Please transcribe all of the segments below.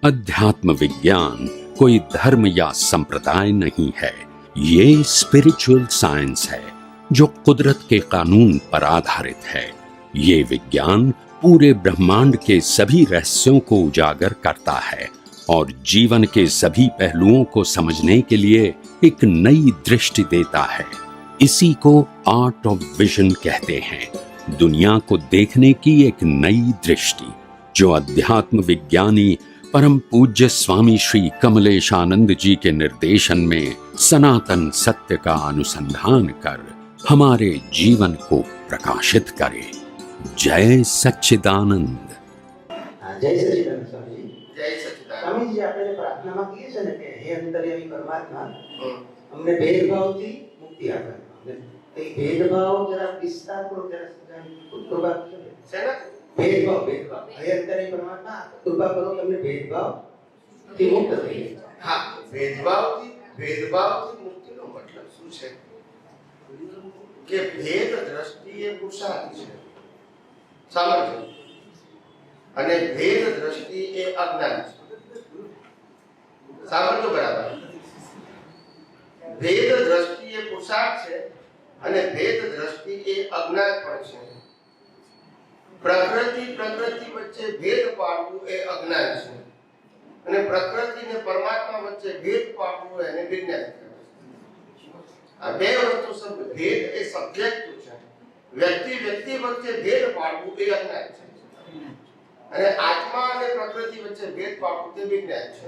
अध्यात्म विज्ञान कोई धर्म या संप्रदाय नहीं है, ये स्पिरिचुअल साइंस है जो कुदरत के कानून पर आधारित है। ये विज्ञान पूरे ब्रह्मांड के सभी रहस्यों को उजागर करता है और जीवन के सभी पहलुओं को समझने के लिए एक नई दृष्टि देता है। इसी को आर्ट ऑफ विजन कहते हैं, दुनिया को देखने की एक नई दृष्टि, जो अध्यात्म विज्ञानी परम पूज्य स्वामी श्री कमलेशानंद जी के निर्देशन में सनातन सत्य का अनुसंधान कर हमारे जीवन को प्रकाशित करे। जय सच्चिदानंद। जय सच्चिदानंद स्वामी जी। जय सच्चिदानंद स्वामी जी। આપણે પ્રાર્થનામાં કહીએ છે ને કે હે અંતર્યામી પરમાત્મા, અમને ભેદભાવથી મુક્તિ આપો. એ ભેદભાવ જરા વિસ્તારપૂર્વક જરા સમજાવો. કૃપા કરો. શેના ભેદભાવ? હે અંતર્યામી પરમાત્મા, કૃપા કરો કે અમને ભેદભાવથી મુક્ત થઈએ. હા, ભેદભાવથી મુક્તિનો મતલબ શું છે કે ભેદ દ્રષ્ટિ એ પુરુષાર્થ છે, સામર્થ્ય, અને ભેદ દ્રષ્ટિ એ અજ્ઞાન છે. સાંભળજો બરાબર. ભેદ દ્રષ્ટિ એ પુરુષાર્થ છે અને ભેદ દ્રષ્ટિ એ અજ્ઞાન પણ છે. પ્રકૃતિ વચ્ચે ભેદ પાડવું એ અજ્ઞાન છે અને પ્રકૃતિ ને પરમાત્મા વચ્ચે ભેદ પાડવું એને વિજ્ઞાન કહેવાય. આ બે વસ્તુ શબ્દ ભેદ એ સબ્જેક્ટ છે, વ્યક્તિ વચ્ચે ભેદ પાડવું એ અજ્ઞાન છે અને આત્મા અને પ્રકૃતિ વચ્ચે ભેદ પાડવું તે વિજ્ઞાન છે.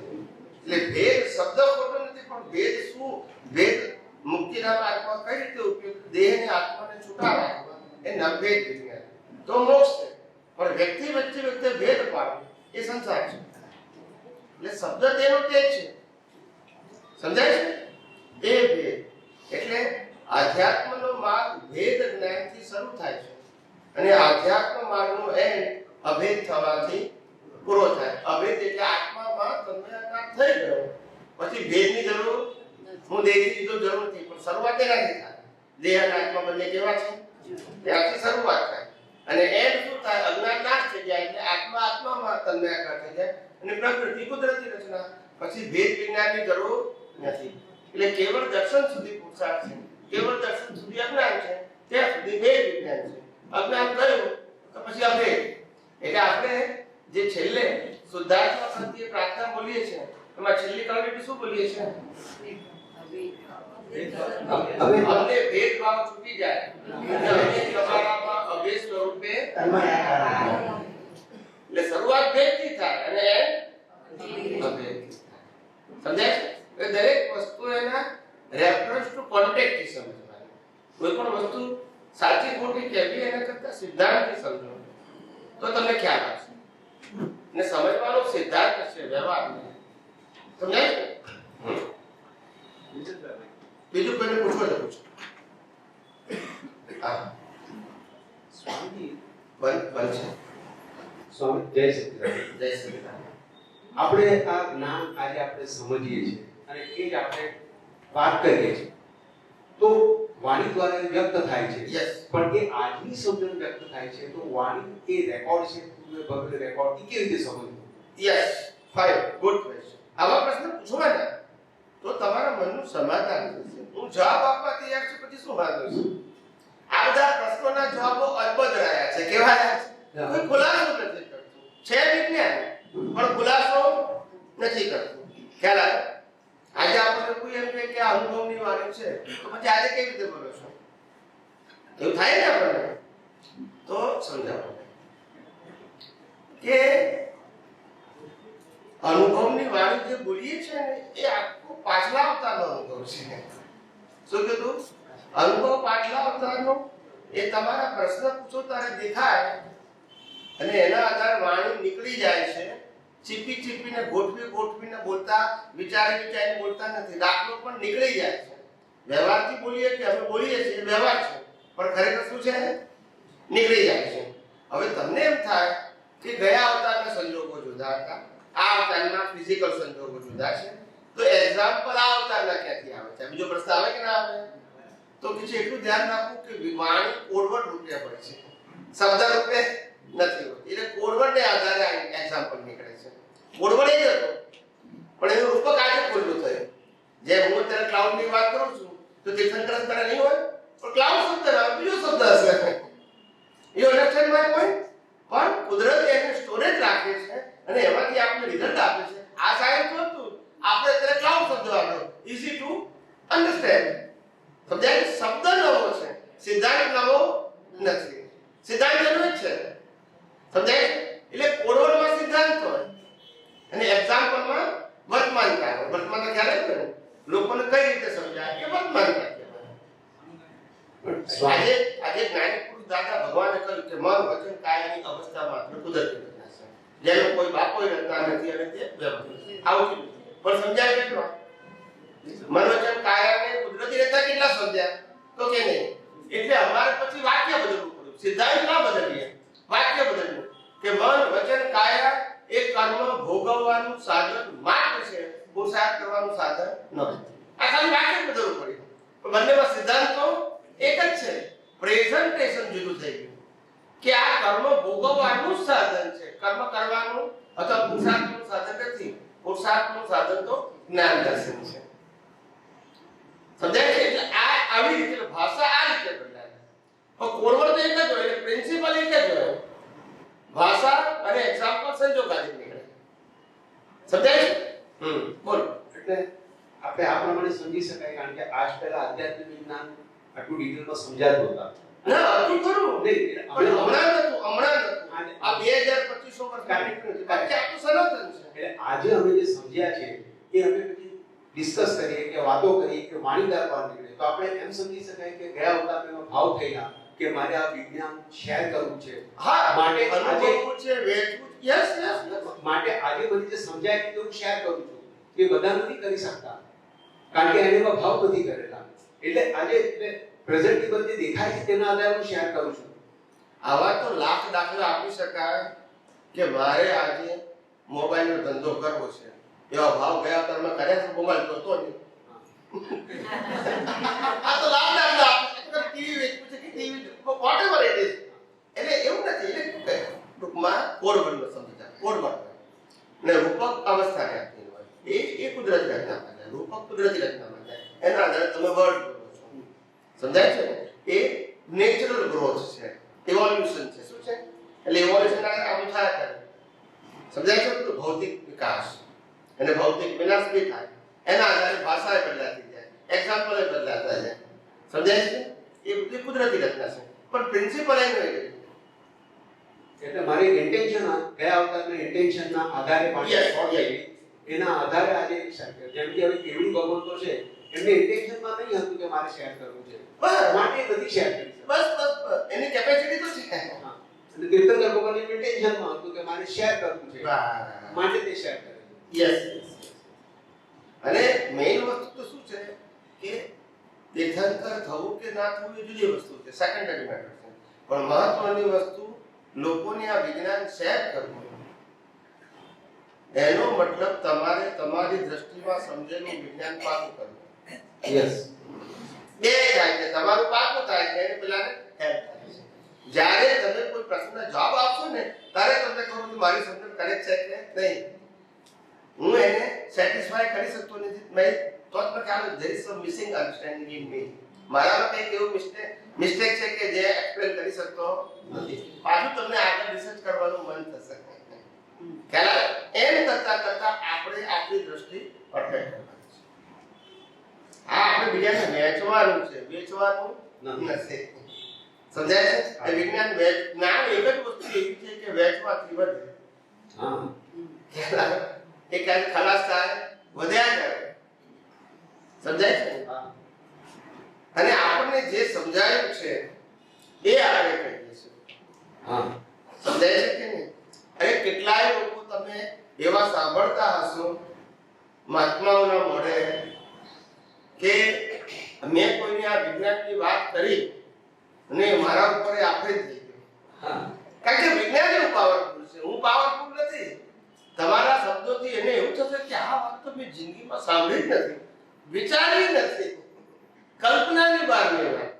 એટલે ભેદ શબ્દ ખોટો નથી, પણ ભેદ શું? ભેદ મુક્તિના માર્ગમાં કઈ રીતે ઉપયોગ, દેહને આત્માને છૂટા રાખવા એ નભેદ વિજ્ઞાન તો મોક્ષ છે. પણ વ્યક્તિ વચ્ચે ભેદ પાડવું એ સંસાર છે. એટલે શબ્દ તેનો તે છે, સમજાય છે? એ ભેદ એટલે આધ્યાત્મનો માર્ગ ભેદ જ્ઞાનથી શરૂ થાય છે અને આધ્યાત્મ માર્ગનો એન્ડ અભેદ થવાથી પૂરો થાય. અભેદ એટલે આત્મામાં તન્મયાકાર થઈ ગયો, પછી ભેદની જરૂર, હું દેખી લીધો જરૂર નથી, પણ શરૂઆત એનાથી થાય. દેહ અને આત્મા બંને કેવા છે? ત્યાંથી શરૂઆત થાય અને એન્ડ શું થાય? અજ્ઞાન નાશ થઈ જાય એટલે આત્મામાં તન્મયાકાર થઈ જાય અને પ્રકૃતિ કુદરતી રચના. પછી ભેદ વિજ્ઞાનની જરૂર નથી. એટલે કેવળ દર્શન સુધી પુરુષાર્થ છે, કેવળ દર્શન સુધી અજ્ઞાન છે, ત્યાં સુધી ભેદ વિજ્ઞાન છે. અજ્ઞાન કયું તો પછી અભેદ. એટલે આપણે જે છેલ્લે શુદ્ધાત્મા પ્રત્યે પ્રાર્થના બોલીએ છીએ, એમાં છેલ્લી ક્વોલિટી શું બોલીએ છીએ? અમને ભેદભાવ છૂટી જાય, અમે તમારામાં અભેદ સ્વરૂપે. એટલે શરૂઆત ભેદથી થાય અને અભેદ. સમજાય છે? દરેક વસ્તુ એના રેફરન્સ ટુ કોન્ટેક્ટ થી સમજવાની. કોઈ પણ વસ્તુ સાચી ખોટી કહેવી એના કરતા સિદ્ધાંતથી સમજો તો તમને ખ્યાલ આવશે. ને સમજવાનો સિદ્ધાંત છે, વ્યવહાર. સમજાય છે? બીજું કોઈને પૂછો તો પૂછો. હા સ્વામી બન છે. સ્વામી જય સચ્ચિદાનંદ. જય સચ્ચિદાનંદ. આપણે આ જ્ઞાન આજે આપણે સમજીએ છીએ અને એ જ આપણે વાત કરીએ છીએ તો વાણી દ્વારા વ્યક્ત થાય છે. યસ. પણ એ આજની સમજણ વ્યક્ત થાય છે તો વાણી એ રેકોર્ડ છે, ભવ્ય રેકોર્ડ, એ કેવી રીતે સમજવું? Yes, fine, good question. આવા પ્રશ્ન પૂછવાના તો તમારા મનનું સમાધાન થશે. હું જવાબ આપવા તૈયાર છું, પછી શું વાંધો છે? આ બધા પ્રશ્નોના જવાબો અલબત્ત રહ્યા છે. કેવા રહ્યા છે? કોઈ ખુલાસો નથી કરતું. છે વિજ્ઞાન પણ ખુલાસો નથી કરતું. ખ્યાલ આવે? આજે આપણે કોઈ એમ કહે કે અનુભવની વાણી છે તો પછી આજે કેવી રીતે બોલો છો? એવું થાય ને આપણને? તો સમજાવો કે અનુભવની વાણી જે બોલીએ છે ને એ આખો પાછલા અવતારનો અનુભવ છે. શું કીધું? અનુભવ પાછલા અવતારનો. એ તમારા પ્રશ્ન પૂછો ત્યારે દેખાય અને એના આધારે વાણી નીકળી જાય છે. ચીપીને ગોઠવીને બોલતા, વિચારીને બોલતા નથી. દાખલો પણ નીકળી જાય છે. વ્યવહારથી બોલીએ કે અમે બોલીએ છીએ વ્યવહાર છે, પણ ખરેખર શું છે? નીકળી જાય છે. હવે તમને એમ થાય કે ગયા અવતારના સંજોગો જુદા હતા, આ અવતારના ફિઝિકલ સંજોગો જુદા છે, તો એક્ઝામ્પલ આ અવતારના ક્યાંથી આવે છે? બીજો પ્રશ્ન આવે કે ના આવે? તો પછી એટલું ધ્યાન રાખવું કે વાણી કોડવર્ડ રૂપે હોય છે, શબ્દ રૂપે નથી હોતી. એટલે કોડવર્ડને આધારે એક્ઝામ્પલ નીકળે છે. કોડવર્ડ એ જ હતો તીર્થંકર કરે નહીં હોય પણ ક્લાઉડ શબ્દ ના બીજો શબ્દ હશે. You understand my point? પણ કુદરત એને સ્ટોરેજ રાખે છે અને એમાંથી આપણને રિઝલ્ટ આપે છે. આ સાયન્સ હતું આપણે અત્યારે ક્લાઉડ શબ્દ વાપરો ઈઝી ટુ અન્ડરસ્ટેન્ડ. સમજાય? શબ્દ નવો છે, સિદ્ધાંત નવો નથી. સિદ્ધાંત એનો જ છે. સમજાય? એટલે કોડવર્ડમાં સિદ્ધાંત હોય અને એક્ઝામ્પલમાં વર્તમાન કાળ હોય. વર્તમાનનો ખ્યાલ જ ને લોકોને કઈ રીતે સમજાય કે વર્તમાન કાળ કહેવાય. આજે જ્ઞાની પુરુષ દાદા ભગવાને કહ્યું કે મન વચન કાયાની અવસ્થા માત્ર કુદરતી રચના છે, જેનો કોઈ બાપોય રચના નથી અને તે વ્યવસ્થિત આવું પણ સમજાય કેટલો? મન વચન કાયાને કુદરતી રચના કેટલા સમજ્યા તો કે નહીં. એટલે અમારે પછી વાક્ય બદલવું પડ્યું. સિદ્ધાંત ના બદલીએ, વાક્ય બદલવું કે મન વચન કાયા એ કર્મ ભોગવવાનું સાધન માત્ર છે, પુરુષાર્થ કરવાનું સાધન નથી. આ ખાલી વાક્ય બદલવું પડ્યું. પણ બંનેમાં સિદ્ધાંત તો એક જ છે. પ્રેઝન્ટેશન જુદું થઈ ગયું કે આ કર્મ ભોગવવાનું સાધન છે, કર્મ કરવાનું અથવા પુરુષાર્થનું સાધન નથી. પુરુષાર્થનું સાધન તો જ્ઞાન દર્શન છે. સમજાય છે? એટલે આ આવી રીતે ભાષા આ રીતે બદલાય. પણ કોડવર્ડ તો એક જ હોય, એટલે પ્રિન્સિપલ એક જ હોય. ભાષા અને એક્ઝામ્પલ સંજોગાથી નીકળે. સમજાય છે? બોલો. એટલે આપણે આ પ્રમાણે સમજી શકાય કારણ કે આજ પહેલા આધ્યાત્મિક વિજ્ઞાન આટલું ડિટેલમાં સમજાતું હતા. ના હતું ખરું નહીં, પણ હમણાં નતું. આ 2025 વર્ષ કાઢી બાકી આ તો સનાતન છે. એટલે આજે અમે જે સમજ્યા છે એ અમે પછી ડિસ્કસ કરીએ કે વાતો કરીએ કે વાણીદાર બહાર નીકળે તો આપણે એમ સમજી શકાય કે ગયા અવતારમાં ભાવ થયેલા કે મારે આ વિજ્ઞાન શેર કરવું છે. હા, માટે અનુભવવું છે, વેચવું. યસ માટે આજે બધી જે સમજાય છે તે હું શેર કરું છું. એ બધા નથી કરી શકતા કારણ કે એને ભાવ નથી કરેલા. એટલે આજે એટલે પ્રેઝન્ટેબલ જે દેખાય છે તેના આધારે હું શેર કરું છું. આવા તો લાખ દાખલા આપી શકાય કે મારે આજે મોબાઈલનો ધંધો કરવો છે. એવા ભાવ ગયા અવતારમાં કર્યા છે, મોબાઈલ જોતો નહીં. આ તો લાખ દાખલા આપી ટીવી વેચવું છે કે ટીવી વોટેવર ઇટ ઇઝ. એટલે એવું નથી. એટલે ટૂંકમાં કોડવર્ડનો સમજતા કોડવર્ડ ને રૂપક અવસ્થા રહેતી હોય એ કુદરતી રચના બને. રૂપક કુદરતી રચના બને. એના આધારે તમે વર્ડ કરો છો. સમજાય છે? એ નેચરલ ગ્રોથ છે, ઇવોલ્યુશન છે. શું છે? એટલે ઇવોલ્યુશન આવું થાય કરે. સમજાય છે? તો ભૌતિક વિકાસ અને ભૌતિક વિનાશ બી થાય. એના આધારે ભાષા બદલાતી જાય, એક્ઝામ્પલ બદલાતા જાય. સમજાય છે? એ બધી કુદરતી રચના છે પણ પ્રિન્સિપલ એનો એક એટલે મારી ઇન્ટેન્શન ગયા અવતારના ઇન્ટેન્શનના આધારે એના આધારે આજે જેમ કે હવે કેવડી ભગવંતો છે એમને ઇન્ટેન્શનમાં નહીં હતું કે મારે શેર કરવું છે, માટે નથી શેર કરી. બસ એની કેપેસિટી તો છે. અને તીર્થંકર ભગવાનની ઇન્ટેન્શનમાં હતું કે મારે શેર કરવું છે, માટે તે શેર કરે. યસ. અને મેઇન વસ્તુ તો શું છે કે તીર્થંકર થવું કે ના થવું એ જુદી વસ્તુ છે, સેકન્ડરી મેટર છે. પણ મહત્વની વસ્તુ લોકોને આ વિજ્ઞાન શેર કરવું. એનો મતલબ તમારે તમારી દ્રષ્ટિમાં સમજેલું વિજ્ઞાન પાકું કરવું. યસ. બે થાય છે, તમારું પાકું થાય છે અને પેલાને હેલ્પ થાય છે. જ્યારે તમે કોઈ પ્રશ્નનો જવાબ આપશો ને ત્યારે તમને ખબર કે મારી સમજણ કરેક્ટ છે કે નહીં. હું એને સેટિસ્ફાય કરી શકતો નથી મેં તો જ મને ખ્યાલ there is some missing understanding in me. મારામાં કંઈક એવું મિસ્ટેક છે કે જે એક્સપ્લેન કરી શકતો નથી. પાછું તમને આગળ રિસર્ચ કરવાનું મન થશે. ખ્યાલ એમ કરતા આપણે આપણી દ્રષ્ટિ પરફેક્ટ કરવાની છે. આ આપણે બીજાને વેચવાનું છે, વેચવાનું નથી. સમજાય છે? એ વિજ્ઞાન જ્ઞાન એક જ વસ્તુ એવી છે કે વેચવાથી વધે. હા, ખ્યાલ એ ક્યારે ખલાસ થાય વધ્યા કરે. સમજાય છે? અને આપણને જે સમજાયું છે એ આપણે કહીએ છીએ. હા, સમજાય છે કે નહીં? અરે કેટલાય લોકો તમે એવા સાંભળતા હશો મહાત્માઓના મોઢે કે મેં કોઈને આ વિજ્ઞાનની વાત કરી અને મારા ઉપર આફત થઈ ગયો. કારણ કે વિજ્ઞાન એવું પાવરફુલ છે, હું પાવરફુલ નથી. તમારા શબ્દોથી એને એવું થશે કે આ વાત તો મેં જિંદગીમાં સાંભળી જ નથી, વિચારી નથી, કલ્પનાની બહારની વાત.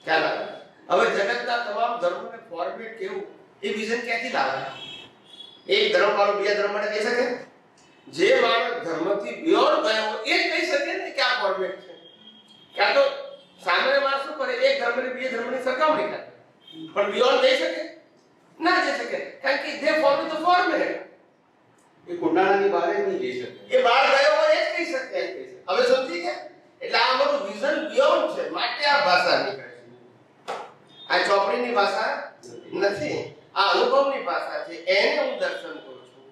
ખ્યાલ આવે? હવે જગતના તમામ ધર્મોને ફોર્મેટ કેવું એ વિઝન ક્યાંથી લાવે? એક ધર્મ વાળો બીજા ધર્મ માટે કહી શકે? જે માણસ ધર્મથી બિયોન્ડ ગયો એ કહી શકે ને કે આ ફોર્મેટ છે. ક્યાં તો સામાન્ય માણસ શું કરે, એક ધર્મને બીજા ધર્મની સરખામણી કરે, પણ બિયોન્ડ જઈ શકે ના જઈ શકે, કારણ કે દે ફોલો ધ ફોર્મેટ. એ કુંડાળાની બહાર જ નહીં જઈ શકે. એ બહાર ગયો હોય એ જ કહી શકે. હવે સમજી ગયા? એટલે આ અમારું વિઝન બિયોન્ડ છે, માટે આ ભાષા નીકળે છે. આ ચોપડીની ભાષા નથી, આ અનુભવની ભાષા છે, એને હું દર્શન કરું છું.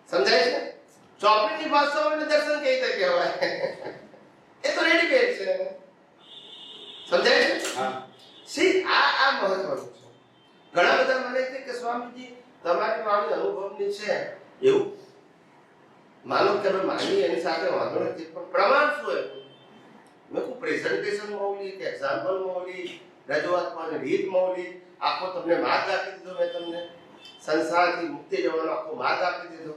સમજાય છે? ચોપડીની ભાષા એટલે દર્શન કઈ રીતે કહેવાય? એ તો રેડીમેડ છે. સમજાય છે? હા. સી આ મહત્વનું છે. ઘણા બધા મને કહે કે સ્વામીજી તમારી વાણી અનુભવની છે, એવું માનો કે અમે માની એની સાથે વાંધો નથી, પણ પ્રમાણ શું એનું? મેં કહું પ્રેઝન્ટેશન મૌલિક, એક્ઝામ્પલ મૌલિક, રજૂઆત કરવાની રીત મૌલિક, આખો તમને માર્ગ આપી દીધો. મેં તમને સંસારથી મુક્તિ જવાનો આખો માર્ગ આપી દીધો,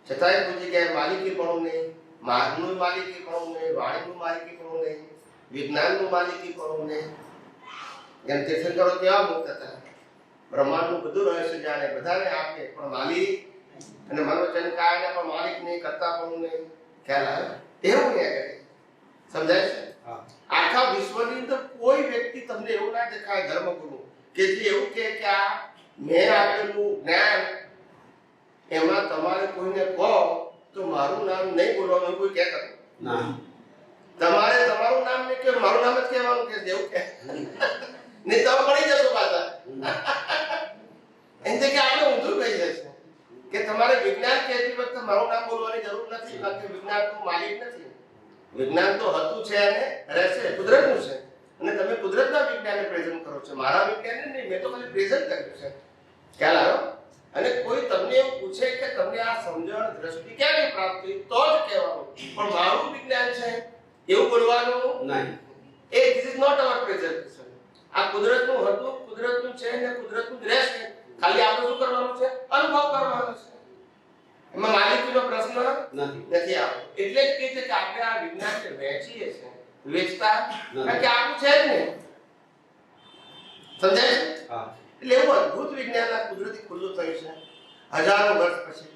છતાંય કોઈ જગ્યાએ માલિકીપણું નહીં, માર્ગનું માલિકીપણું નહીં, વાણીનું માલિકીપણું નહીં, વિજ્ઞાનનું માલિકીપણું નહીં. જેમ તીર્થંકરો કેવા મુક્ત હતા, બ્રહ્માંડનું બધું રહસ્ય જાણે, બધાને આપે, પણ માલિક અને મનોચન કાયના પણ માલિક નહીં, કરતા પણ નહીં. ખ્યાલ આવે? એવું નહીં કરે. સમજાય છે? આખા વિશ્વની અંદર કોઈ વ્યક્તિ તમને એવું ના દેખાય ધર્મગુરુ કે જે એવું કહે કે આ મેં આપેલું જ્ઞાન એમાં તમારે કોઈને કહો તો મારું નામ નહીં બોલવાનું, કોઈ કહે ખરું? ના. તમારે તમારું નામ નહીં કે મારું નામ જ કહેવાનું કે જેવું કે નહીં, તમે પડી જશો પાછા. એમ કે આપણે ઊંધું કહી જશે કે તમારે વિજ્ઞાન કહેતી વખતે મારું નામ બોલવાની જરૂર નથી, કારણ કે વિજ્ઞાન તો માલિક નથી. વિજ્ઞાન તો હતું છે અને રહેશે, કુદરતનું છે, અને તમે કુદરતના વિજ્ઞાનને પ્રેઝન્ટ કરો છો, મારા વિજ્ઞાનને નહીં. મેં તો ખાલી પ્રેઝન્ટ કર્યું છે. ખ્યાલ આવ્યો? અને કોઈ તમને એવું પૂછે કે તમને આ સમજણ દ્રષ્ટિ ક્યારે પ્રાપ્ત થઈ, તો જ કહેવાનું, પણ મારું વિજ્ઞાન છે એવું બોલવાનું નહીં. એ this is not our presentation. આ કુદરતનું હતું, કુદરતનું છે અને કુદરતનું જ રહેશે. ખાલી આપણે શું કરવાનું છે? અનુભવ કરવાનો છે. એમાં માલિકીનો પ્રશ્ન નથી આવતો. એટલે જ કહે છે કે આપણે આ વિજ્ઞાનને વહેંચીએ છીએ, વેચતા કારણ કે આપણું છે જ નહીં. સમજાય છે? હા. એટલે એવું અદ્ભુત વિજ્ઞાન આ કુદરતી ખુલ્લું થયું છે હજારો વર્ષ પછી,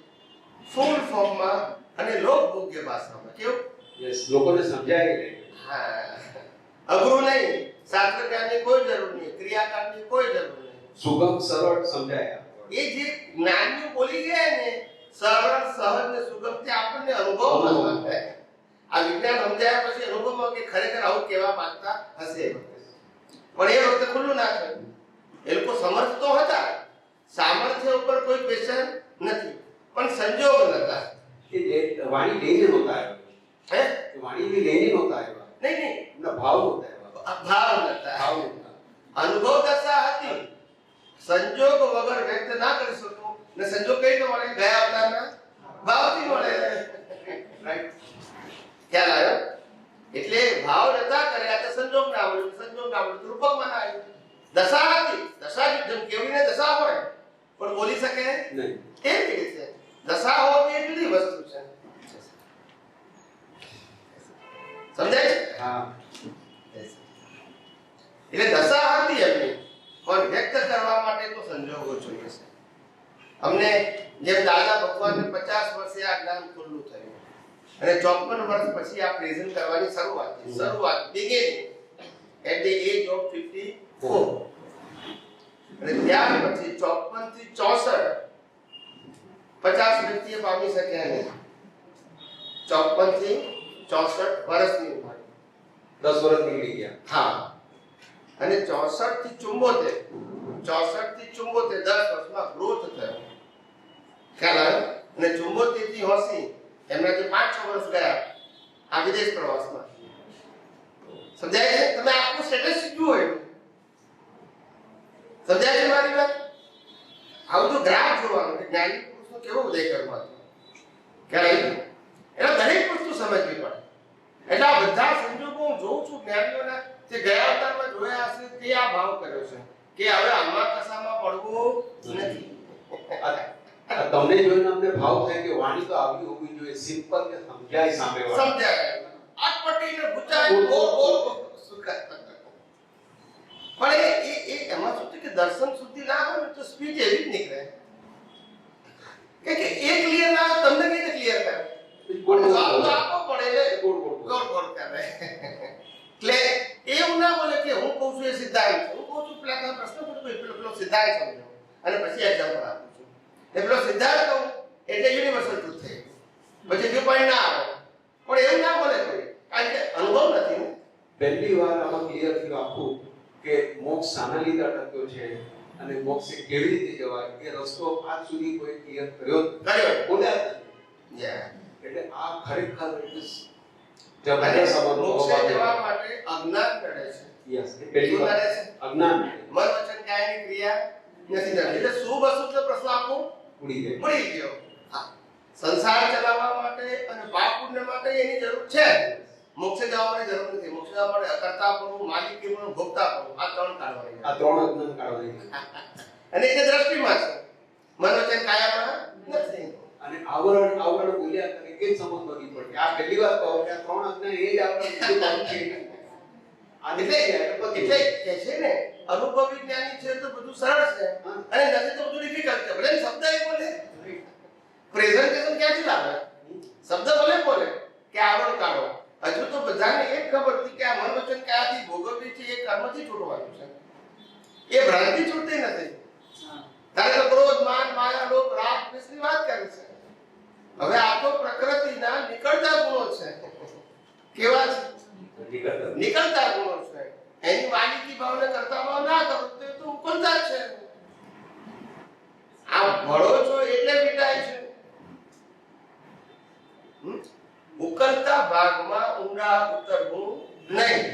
ફૂલ ફોર્મમાં અને લોકભોગ્ય ભાષામાં. કેવું? યસ, લોકોને સમજાય નહીં. હા, અઘરું નહીં, શાસ્ત્ર જ્ઞાનની કોઈ જરૂર નહીં, ક્રિયાકાંડની કોઈ જરૂર નહીં, સુગમ સરળ સમજાય. એ જે જ્ઞાનનું બોલી ગયા ને સરળ સહજ ને સુગમ તે આપણને અનુભવમાં થાય. આ વિજ્ઞાન સમજાયા પછી અનુભવમાં કે ખરેખર આવું કેવા માંગતા હશે. પણ એ વખતે ખુલ્લું ના થયું. એ લોકો સમર્થ તો હતા, સામર્થ્ય ઉપર કોઈ ક્વેશ્ચન નથી, પણ સંજોગ નતા. એ વાણી લઈને નહોતા આવ્યા. હે? વાણી લઈને નહોતા આવ્યા. નહીં, એમના ભાવ નહોતા આવ્યા. ભાવ નતા. ભાવ નહોતા. અનુભવ દશા હતી, સંજોગ વગર વ્યક્ત ના કરી શકું. ને સંજોગ કઈ તો મળે? ગયા અવતારના ભાવથી મળે. રાઈટ? ખ્યાલ આવ્યો? એટલે ભાવ નતા કર્યા તો સંજોગ ના આવ્યો, સંજોગ ના આવ્યો તો રૂપકમાં ના આવ્યો. દશા હતી, દશા જેમ કેવીને દશા હોય પણ બોલી શકે નહીં. કેવી રીતે? દશા હોવી એ જુદી વસ્તુ છે. સમજાય છે? હા. એટલે દશા હતી એમની, પણ વ્યક્ત કરવા માટે તો સંજોગો જોઈએ છે. અમને જેમ દાદા ભગવાનને 50 વર્ષે આ જ્ઞાન ખુલ્લું થયું અને 54 વર્ષ પછી આ પ્રેઝન્ટ કરવાની શરૂઆત થઈ. શરૂઆત beginning at the age of 54. અને ત્યાર પછી 54 થી 64 50 વ્યક્તિએ પામી શક્યા નહીં. 54 થી 64 વર્ષની ઉંમર, 10 વર્ષ નીકળી ગયા. હા. અને 64 થી 74 10 વર્ષમાં ગ્રોથ થયો. ખ્યાલ આવ્યો? અને 74 થી 80 એમના જે 5-6 વર્ષ ગયા આ વિદેશ પ્રવાસમાં. સમજાય છે? તમે આખું સ્ટેટસ જુઓ એનું. સમજાય છે મારી વાત? આવું તો ગ્રાફ જોવાનું કે જ્ઞાની પુરુષનો કેવો ઉદય કરવાનો. ખ્યાલ આવ્યો? એના દરેક વસ્તુ સમજવી પડે. એટલે આ બધા સંજોગો હું જોઉં છું જ્ઞાનીઓના જે ગયા અવતારમાં જોયા હશે તે આ ભાવ કર્યો છે કે હવે આમાં કસામાં પડવું નથી. તમને જોઈને અમને ભાવ થાય કે વાણી તો આવી હોવી જોઈએ, સિમ્પલ કે સમજાય સામે વાળા. સમજાય અટપટીને ગુચાય બોલ સુખા. પણ એ એમાં શું છે કે દર્શન સુધી ના હોય ને તો સ્પીચ એવી જ નીકળે કે એ ક્લિયર ના હોય તમને કઈ ક્લિયર કરે. આપવો પડે એટલે ગોળ ગોળ કરે. એટલે એવું ના બોલે કે હું કહું છું એ સિદ્ધાંત છે, હું કહું છું પેલા તમે પ્રશ્ન પૂછો પેલો સિદ્ધાંત સમજો અને પછી એક્ઝામ્પલ આપું છું. એ પેલો સિદ્ધાંત કહું એટલે યુનિવર્સલ ટ્રુથ થઈ, પછી વ્યૂ પોઈન્ટ ના આવે. પણ એવું ના બોલે કોઈ, કારણ કે અનુભવ નથી ને. પહેલી વાર આમાં ક્લિયર થયું આખું કે મોક્ષ શાના લીધે અટક્યો છે અને મોક્ષે કેવી રીતે જવાય એ રસ્તો આજ સુધી કોઈ ક્લિયર કર્યો બોલ્યા નથી. એટલે આ ખરેખર મોક્ષે જવા માટે અજ્ઞાન કરે છે. યસ, એ પહેલી વાર અજ્ઞાન મન વચન કાયની ક્રિયા નથી થતી. એટલે શુભ અશુભ પ્રશ્ન આખો ઉડી ગયો. સંસાર ચલાવવા માટે અને પાપ પુણ્ય માટે એની જરૂર છે. મોક્ષે જવાની જરૂર નથી. મોક્ષે જવા માટે અકર્તા પણ માલિકી પણ ભોગતા પણ આ ત્રણ કાઢવાની, આ ત્રણ અજ્ઞાન કાઢવાની. અને એ દ્રષ્ટિમાં છે, મન વચન કાયામાં નથી. અને આવરણ બોલ્યા કરે એ જ સમજવાની પડે. આ પહેલી વાર કહો કે આ ત્રણ અજ્ઞાન એ જ આવરણ બીજું કામ છે. એટલે કે છે ને અનુભવી જ્ઞાની છે તો બધું સરળ છે અને નથી તો બધું ડિફિકલ્ટ છે. ભલે શબ્દ એ બોલે, પ્રેઝન્ટેશન ક્યાંથી લાવે? શબ્દ બોલે કે આવરણ કાઢો. હજુ તો બધાને એક ખબર હતી કે આ મન વચન કાયાથી ભોગવવી છે, એ કર્મથી છૂટવાનું છે. એ ભ્રાંતિ છૂટતી નથી. તારે તો ક્રોધ, માન, માયા, લોભ, રાગ, દ્વેષની વાત કરી છે. હવે આ તો પ્રકૃતિના નીકળતા ગુણો છે. કેવા છે? નીકળતા ગુણો છે. એની માલિકી ભાવને કરતા ભાવ ના કરો તો ઉકળતા છે. આ ભળો છો એટલે મીઠાઈ છે. ઉકળતા ભાગમાં ઊંડા ઉતરવું નહીં.